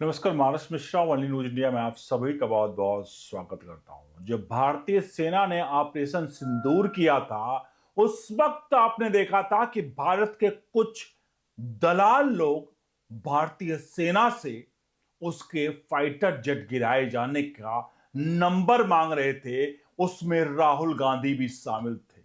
नमस्कार, मानस Mishra only news India में आप सभी का बहुत बहुत स्वागत करता हूं। जब भारतीय सेना ने ऑपरेशन सिंदूर किया था, उस वक्त आपने देखा था कि भारत के कुछ दलाल लोग भारतीय सेना से उसके फाइटर जेट गिराए जाने का नंबर मांग रहे थे। उसमें राहुल गांधी भी शामिल थे।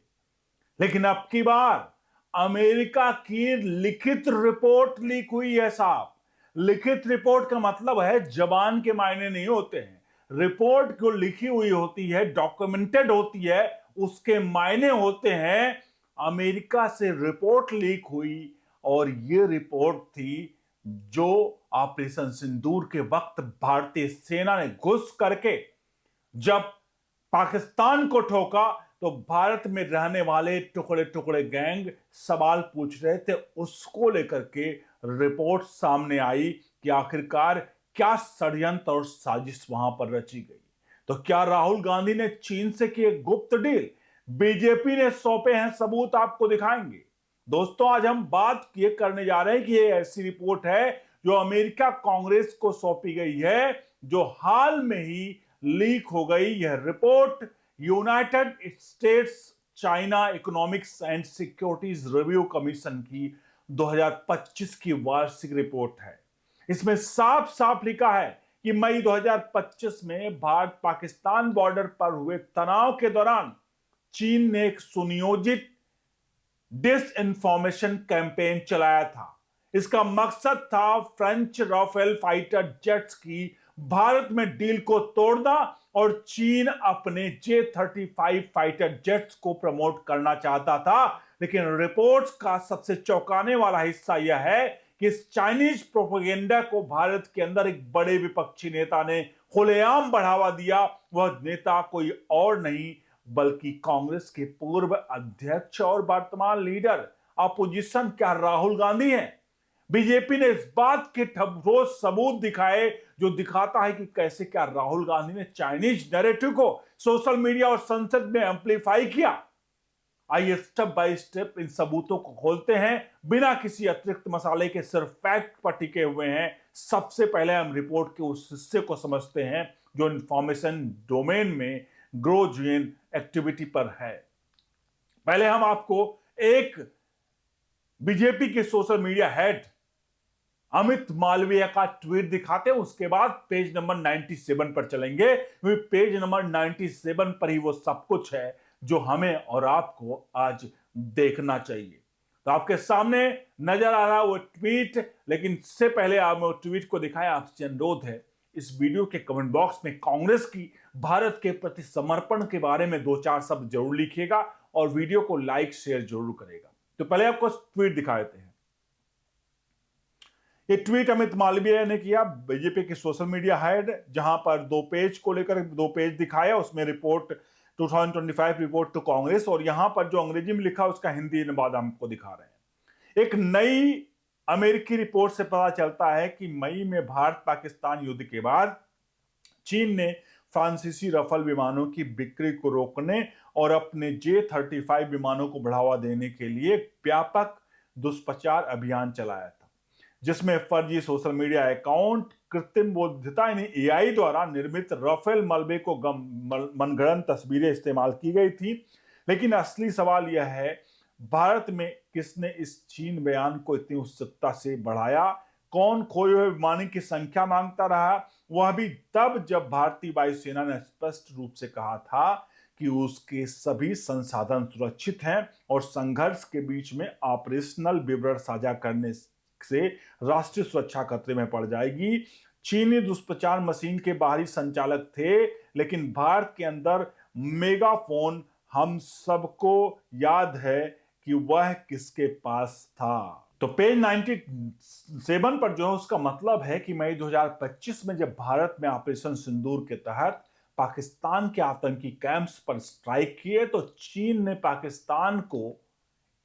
लेकिन अब की बार अमेरिका की लिखित रिपोर्ट लीक हुई है साहब। लिखित रिपोर्ट का मतलब है जबान के मायने नहीं होते हैं। रिपोर्ट जो लिखी हुई होती है, डॉक्यूमेंटेड होती है, उसके मायने होते हैं। अमेरिका से रिपोर्ट लीक हुई और ये रिपोर्ट थी जो ऑपरेशन सिंदूर के वक्त भारतीय सेना ने घुस करके जब पाकिस्तान को ठोका तो भारत में रहने वाले टुकड़े टुकड़े गैंग सवाल पूछ रहे थे। उसको लेकर के रिपोर्ट सामने आई कि आखिरकार क्या षड्यंत्र और साजिश वहां पर रची गई। तो क्या राहुल गांधी ने चीन से की एक गुप्त डील बीजेपी ने सौंपे हैं सबूत, आपको दिखाएंगे। दोस्तों, आज हम बात ये करने जा रहे हैं कि ये ऐसी रिपोर्ट है जो अमेरिका कांग्रेस को सौंपी गई है, जो हाल में ही लीक हो गई। यह report United states China economics and securities review commission की 2025 की वार्षिक रिपोर्ट है। इसमें साफ साफ लिखा है कि मई 2025 में भारत पाकिस्तान बॉर्डर पर हुए तनाव के दौरान चीन ने एक सुनियोजित डिस इंफॉर्मेशन कैंपेन चलाया था। इसका मकसद था फ्रेंच राफेल फाइटर जेट्स की भारत में डील को तोड़ना और चीन अपने J-35 फाइटर जेट्स को प्रमोट करना चाहता था। लेकिन रिपोर्ट्स का सबसे चौंकाने वाला हिस्सा यह है कि इस चाइनीज प्रोपेगेंडा को भारत के अंदर एक बड़े विपक्षी नेता ने खुलेआम बढ़ावा दिया। वह नेता कोई और नहीं बल्कि कांग्रेस के पूर्व अध्यक्ष और वर्तमान लीडर अपोजिशन क्या राहुल गांधी हैं। बीजेपी ने इस बात के ठोस सबूत दिखाए जो दिखाता है कि कैसे क्या राहुल गांधी ने चाइनीज नैरेटिव को सोशल मीडिया और संसद में एम्पलीफाई किया। आइए स्टेप बाय स्टेप इन सबूतों को खोलते हैं, बिना किसी अतिरिक्त मसाले के, सिर्फ फैक्ट पर टिके हुए हैं। सबसे पहले हम रिपोर्ट के उस हिस्से को समझते हैं जो इंफॉर्मेशन डोमेन में ग्रोजियन एक्टिविटी पर है। पहले हम आपको एक बीजेपी के social media head Amit Malviya का ट्वीट दिखाते हैं, उसके बाद पेज नंबर 97 पर चलेंगे। पेज नंबर 97 पर ही वो सब कुछ है जो हमें और आपको आज देखना चाहिए। तो आपके सामने नजर आ रहा वो ट्वीट, लेकिन इससे पहले आप वो ट्वीट को दिखाएं, आपसे अनुरोध है इस वीडियो के कमेंट बॉक्स में कांग्रेस की भारत के प्रति समर्पण के बारे में दो चार शब्द जरूर लिखिएगा और वीडियो को लाइक शेयर जरूर करेगा। तो पहले आपको ट्वीट दिखा देते हैं। ये ट्वीट अमित मालवीय ने किया, बीजेपी के सोशल मीडिया हेड, जहां पर दो पेज को लेकर दो पेज दिखाया। उसमें रिपोर्ट 2025 रिपोर्ट टू कांग्रेस, और यहां पर जो अंग्रेजी में लिखा उसका हिंदी अनुवाद हमको दिखा रहे हैं। एक नई अमेरिकी रिपोर्ट से पता चलता है कि मई में भारत पाकिस्तान युद्ध के बाद चीन ने फ्रांसीसी रफाल विमानों की बिक्री को रोकने और अपने J-35 विमानों को बढ़ावा देने के लिए व्यापक दुष्प्रचार अभियान चलाया था, जिसमें फर्जी सोशल मीडिया अकाउंट, कृत्रिम बुद्धिमत्ता यानी AI द्वारा निर्मित राफेल मलबे को मनगढ़ंत तस्वीरें इस्तेमाल की गई थी। लेकिन असली सवाल यह है, भारत में किसने इस चीन बयान को इतनी उत्सुकता से बढ़ाया? कौन खोए हुए विमानों की संख्या मांगता रहा? वह भी तब जब भारतीय वायुसेना ने स्पष्ट रूप से कहा था कि उसके सभी संसाधन सुरक्षित हैं और संघर्ष के बीच में ऑपरेशनल विवरण साझा करने से राष्ट्रीय सुरक्षा खतरे में पड़ जाएगी। चीनी दुष्प्रचार मशीन के बाहरी संचालक थे, लेकिन भारत के अंदर मेगाफोन हम सबको याद है कि वह किसके पास था। तो पेज 97 पर जो है उसका मतलब है कि मई 2025 में जब भारत में ऑपरेशन सिंदूर के तहत पाकिस्तान के आतंकी कैंप्स पर स्ट्राइक किए तो चीन ने पाकिस्तान को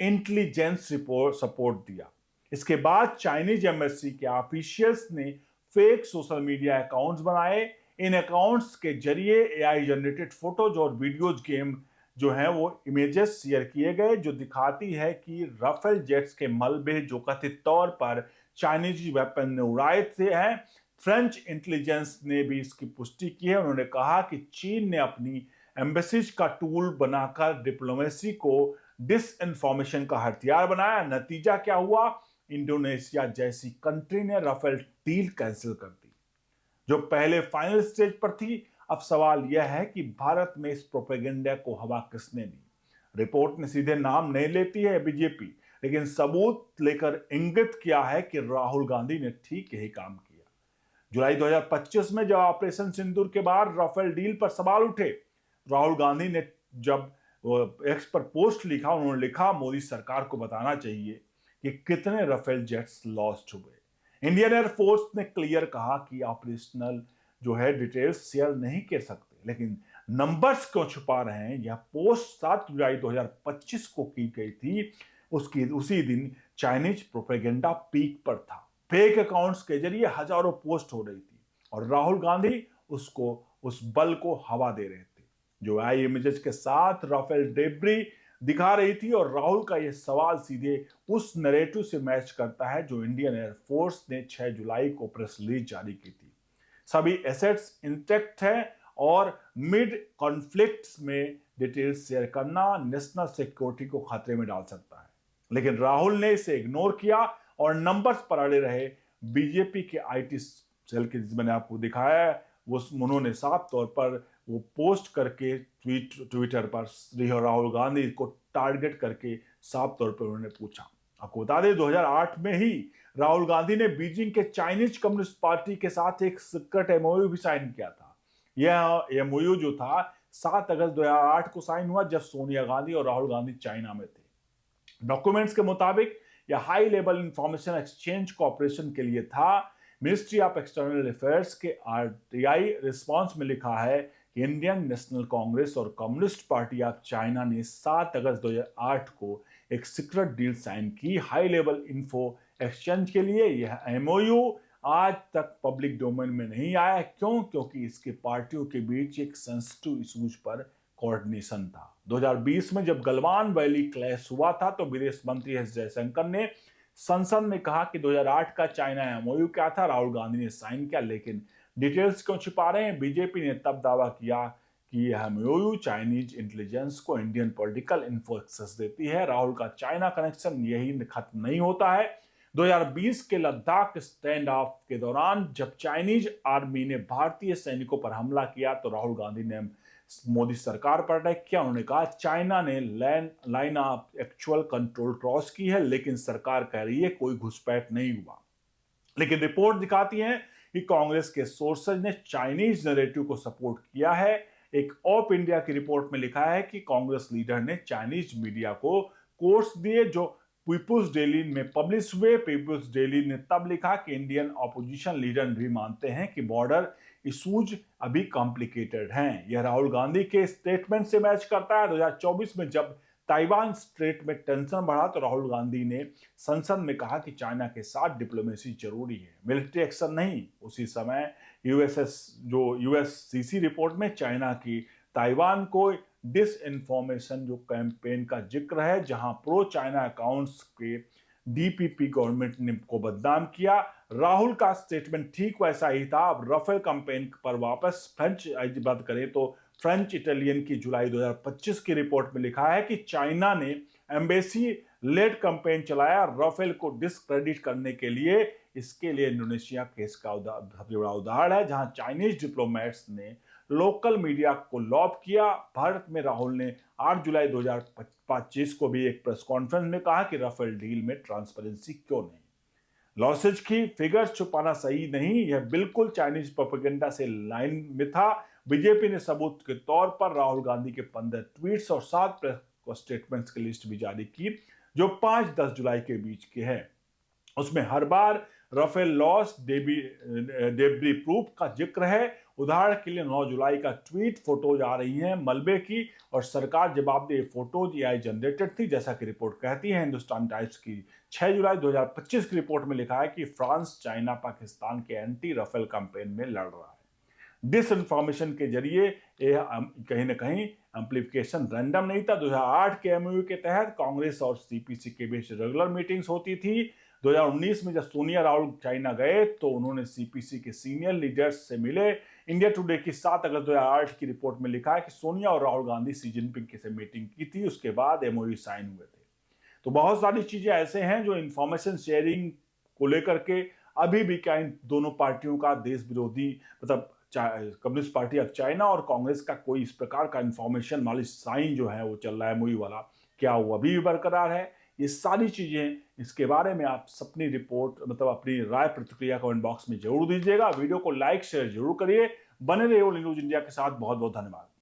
इंटेलिजेंस रिपोर्ट सपोर्ट दिया। इसके बाद चाइनीज एम्बेसी के ऑफिशियल्स ने फेक सोशल मीडिया अकाउंट्स बनाए। इन अकाउंट्स के जरिए AI जनरेटेड फोटोज और वीडियोज गेम जो है वो इमेजेस शेयर किए गए, जो दिखाती है कि राफेल जेट्स के मलबे जो कथित तौर पर चाइनीज वेपन ने उड़ाए थे हैं, फ्रेंच इंटेलिजेंस ने भी इसकी पुष्टि की है। उन्होंने कहा कि चीन ने अपनी एम्बेसीज का टूल बनाकर डिप्लोमेसी को डिसइंफॉर्मेशन का हथियार बनाया। नतीजा क्या हुआ? इंडोनेशिया जैसी कंट्री ने राफेल डील कैंसिल कर दी, जो पहले फाइनल स्टेज पर थी। अब सवाल यह है कि भारत में इस प्रोपेगेंडा को हवा किसने दी? रिपोर्ट ने सीधे नाम नहीं लेती है बीजेपी, लेकिन सबूत लेकर इंगित किया है कि राहुल गांधी ने ठीक यही काम किया। जुलाई 2025 में जब ऑपरेशन सिंदूर के बाद राफेल डील पर सवाल उठे, राहुल गांधी ने जब एक्स पर पोस्ट लिखा, उन्होंने लिखा, मोदी सरकार को बताना चाहिए कि कितने राफेल जेट्स लॉस्ट हुए। इंडियन एयरफोर्स ने क्लियर कहा कि ऑपरेशनल जो है डिटेल्स शेयर नहीं कर सकते, लेकिन नंबर्स क्यों छुपा रहे हैं? यह पोस्ट 7 जुलाई 2025 को की गई थी। उसकी उसी दिन चाइनीज प्रोपेगेंडा पीक पर था। फेक अकाउंट्स के जरिए हजारों पोस्ट हो रही थी और राहुल गांधी उसको उस बल को हवा दे रहे थे, जो आई इमेजेस के साथ राफेल डेब्री दिखा रही थी। और राहुल का यह सवाल सीधे उस नैरेटिव से मैच करता है जो इंडियन एयरफोर्स ने 6 जुलाई को प्रेस रिलीज जारी की थी। सभी एसेट्स इंटैक्ट हैं और मिड कॉन्फ्लिक्ट्स में डिटेल्स शेयर करना नेशनल सिक्योरिटी को खतरे में डाल सकता है। लेकिन राहुल ने इसे इग्नोर किया और नंबर्स पर अड़े रहे। बीजेपी के आईटी सेल के, मैंने आपको दिखाया है, वो उन्होंने साफ तौर पर वो पोस्ट करके ट्विटर पर राहुल गांधी को टारगेट करके साफ तौर पर उन्होंने पूछा। आपको बता दें 2008 में ही राहुल गांधी ने बीजिंग के चाइनीज कम्युनिस्ट पार्टी के साथ एक सीक्रेट एमओयू भी साइन किया था। यह एमओयू जो था 7 अगस्त 2008 को साइन हुआ, जब सोनिया गांधी और राहुल गांधी चाइना में थे। डॉक्यूमेंट्स के मुताबिक यह high level information exchange cooperation के लिए था। मिनिस्ट्री ऑफ एक्सटर्नल अफेयर्स के आरटीआई रिस्पॉन्स में लिखा है कि इंडियन नेशनल कांग्रेस और कम्युनिस्ट पार्टी ऑफ चाइना ने 7 अगस्त 2008 को एक सीक्रेट डील साइन की हाई लेवल इंफो एक्सचेंज के लिए। यह एमओयू आज तक पब्लिक डोमेन में नहीं आया। क्यों? क्योंकि इसके पार्टियों के बीच एक सेंसिटिव इशूज पर कोऑर्डिनेशन था। 2020 में जब गलवान वैली क्लैश हुआ था तो विदेश मंत्री एस जयशंकर ने संसद में कहा कि 2008 का चाइना एमओयू क्या था, राहुल गांधी ने साइन किया, लेकिन डिटेल्स क्यों छिपा रहे हैं? बीजेपी ने तब दावा किया कि यह एमओयू चाइनीज इंटेलिजेंस को इंडियन पॉलिटिकल इन्फो एक्सेस देती है। राहुल का चाइना कनेक्शन यही खत्म नहीं होता है। 2020 के लद्दाख स्टैंड ऑफ के दौरान जब चाइनीज आर्मी ने भारतीय सैनिकों पर हमला किया तो राहुल गांधी ने मोदी सरकार पर अटैक किया। उन्होंने कहा चाइना ने line of actual control cross की है, लेकिन सरकार कह रही है कोई घुसपैठ नहीं हुआ। लेकिन रिपोर्ट दिखाती है कि कांग्रेस के सोर्सेज ने चाइनीज नैरेटिव को सपोर्ट किया है। एक ऑफ इंडिया की रिपोर्ट में लिखा है कि कांग्रेस लीडर ने चाइनीज मीडिया को कोट्स दिए जो पीपुल्स डेली में पब्लिश हुए। पीपुल्स डेली ने तब लिखा कि इंडियन ऑपोजिशन लीडर भी मानते हैं कि बॉर्डर इशूज अभी कॉम्प्लिकेटेड हैं। यह राहुल गांधी के स्टेटमेंट से मैच करता है। 2024 में जब ताइवान स्ट्रेट में टेंशन बढ़ा तो राहुल गांधी ने संसद में कहा कि चाइना के साथ डिप्लोमेसी जरूरी है, मिलिट्री एक्शन नहीं। उसी समय यूएससीसी रिपोर्ट में चाइना की ताइवान को डिसइंफॉर्मेशन जो कैंपेन का जिक्र है, जहां प्रो चाइना अकाउंट्स के डीपीपी गवर्नमेंट ने को बदनाम किया। राहुल का स्टेटमेंट ठीक वैसा ही था। अब राफेल कैंपेन पर वापस फ्रेंच बात करें तो फ्रेंच इटालियन की जुलाई 2025 की रिपोर्ट में लिखा है कि चाइना ने एम्बेसी लेड कैंपेन चलाया राफेल को डिस्क्रेडिट करने के लिए। इसके लिए इंडोनेशिया केस का सबसे बड़ा उदाहरण है, जहां चाइनीज डिप्लोमेट्स ने लोकल मीडिया को लॉब किया। भारत में राहुल ने 8 जुलाई 2025 को भी एक प्रेस कॉन्फ्रेंस में कहा कि राफेल डील में ट्रांसपेरेंसी क्यों नहीं। लॉसेज की फिगर्स छुपाना सही नहीं, यह बिल्कुल चाइनीज प्रोपेगेंडा से लाइन में था। बीजेपी ने सबूत के तौर पर राहुल गांधी के 15 ट्वीट्स और 7 प्रेस स्टेटमेंट्स की लिस्ट भी जारी की, जो 5-10 जुलाई के बीच के हैं। उसमें हर बार राफेल लॉस डेब्री प्रूफ का जिक्र है। उदाहरण के लिए 9 जुलाई का ट्वीट फोटोज आ रही हैं मलबे की और सरकार जवाब दे फोटोज एआई जनरेटेड थी, जैसा कि रिपोर्ट कहती है। हिंदुस्तान टाइम्स की 6 जुलाई 2025 की रिपोर्ट में लिखा है कि फ्रांस चाइना पाकिस्तान के एंटी राफेल कैंपेन में लड़ रहा है। डिसइंफॉर्मेशन के जरिए कहीं ना कहीं एम्प्लीफिकेशन रैंडम नहीं था। 2008 के एमओयू के तहत कांग्रेस और सीपीसी के बीच रेगुलर मीटिंग्स होती थी। 2019 में जब सोनिया राहुल चाइना गए तो उन्होंने सीपीसी के सीनियर लीडर्स से मिले। इंडिया टुडे की 7 अगस्त 2008 की रिपोर्ट में लिखा है कि सोनिया और राहुल गांधी शी जिनपिंग के से मीटिंग की थी, उसके बाद एमओयू साइन हुए थे। तो बहुत सारी चीजें ऐसे हैं जो इंफॉर्मेशन शेयरिंग को लेकर के अभी भी क्या इन दोनों पार्टियों का देश विरोधी, मतलब कम्युनिस्ट पार्टी ऑफ चाइना और कांग्रेस का कोई इस प्रकार का इंफॉर्मेशन वाली साइन जो है वो चल रहा है एमओयू वाला, क्या वो अभी भी बरकरार है? ये सारी चीजें, इसके बारे में आप अपनी रिपोर्ट, मतलब अपनी राय प्रतिक्रिया कमेंट बॉक्स में जरूर दीजिएगा। वीडियो को लाइक शेयर जरूर करिए। बने रहिए न्यूज इंडिया के साथ। बहुत बहुत धन्यवाद।